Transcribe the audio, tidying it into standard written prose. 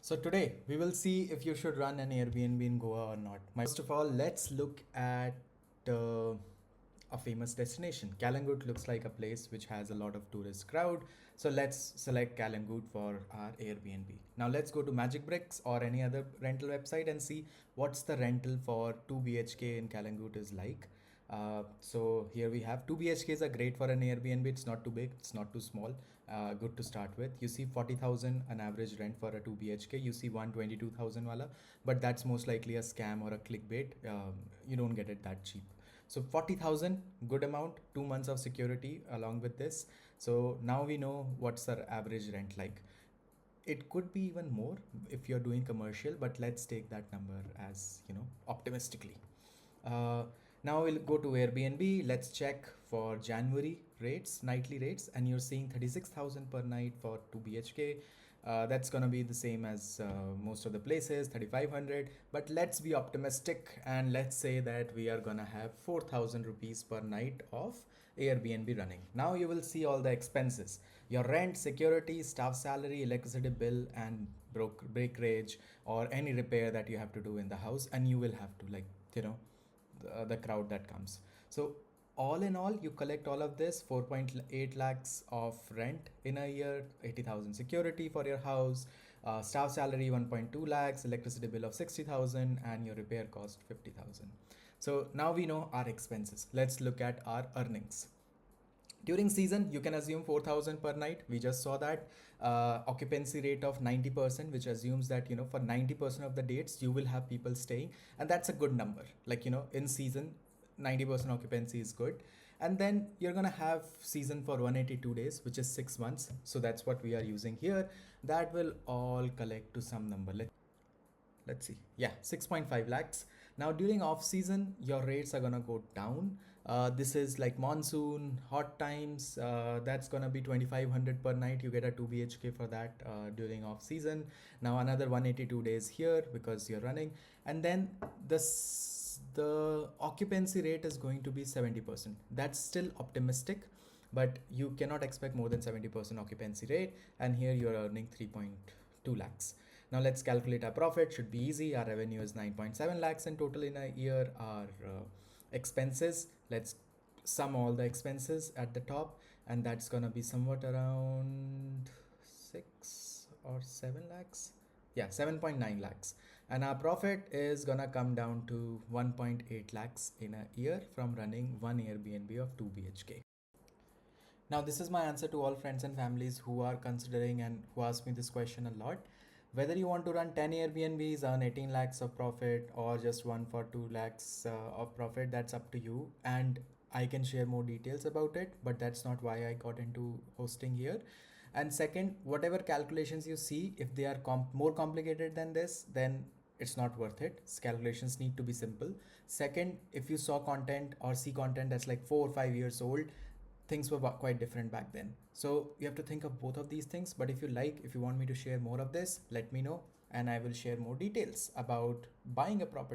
So today we will see if you should run an Airbnb in Goa or not. First of all, let's look at uh, a famous destination. Kalangut looks like a place which has a lot of tourist crowd. So let's select Kalangut for our Airbnb. Now let's go to Magic Bricks or any other rental website and see what's the rental for 2 BHK in Kalangut is like. So here we have 2 BHKs are great for an Airbnb. It's not too big, it's not too small. Good to start with. You see 40,000 an average rent for a 2 BHK. You see 122,000 wala, but that's most likely a scam or a clickbait. You don't get it that cheap. So 40,000, good amount, 2 months of security along with this. So now we know what's our average rent like. It could be even more if you're doing commercial, but let's take that number as optimistically. uh, Now we'll go to Airbnb. Let's check for January rates, nightly rates, and you're seeing 36,000 per night for 2 BHK. That's gonna be the same as most of the places, 3,500. But let's be optimistic and let's say that we are gonna have 4,000 rupees per night of Airbnb running. Now you will see all the expenses: your rent, security, staff salary, electricity bill, and breakage or any repair that you have to do in the house, and you will have to the crowd that comes. So all in all, you collect all of this: 4.8 lakhs of rent in a year, 80,000 security for your house, staff salary 1.2 lakhs, electricity bill of 60,000, and your repair cost 50,000. So now we know our expenses. Let's look at our earnings. During season, you can assume 4,000 per night. We just saw that. Occupancy rate of 90%, which assumes that for 90% of the dates you will have people staying, and that's a good number. In season, 90% occupancy is good. And then you're gonna have season for 182 days, which is 6 months. So that's what we are using here. That will all collect to some number. Let's see. Yeah, 6.5 lakhs. Now during off season, your rates are gonna go down. This is like monsoon, hot times. That's gonna be 2,500 per night. You get a 2 BHK for that during off season. Now another 182 days here because you're running, and then the occupancy rate is going to be 70%. That's still optimistic, but you cannot expect more than 70% occupancy rate. And here you're earning 3.2 lakhs. Now let's calculate our profit. Should be easy. Our revenue is 9.7 lakhs in total in a year. Our expenses, let's sum all the expenses at the top, and that's gonna be somewhat around 6 or 7 lakhs. Yeah, 7.9 lakhs. And our profit is gonna come down to 1.8 lakhs in a year from running one Airbnb of 2 BHK. Now, this is my answer to all friends and families who are considering and who ask me this question a lot. Whether you want to run 10 Airbnbs, earn 18 lakhs of profit, or just one for 2 lakhs of profit, that's up to you. And I can share more details about it, but that's not why I got into hosting here. And second, whatever calculations you see, if they are more complicated than this, then it's not worth it. Calculations need to be simple. Second, if you saw content or see content that's like 4 or 5 years old, things were quite different back then. So you have to think of both of these things. But if you want me to share more of this, let me know and I will share more details about buying a property.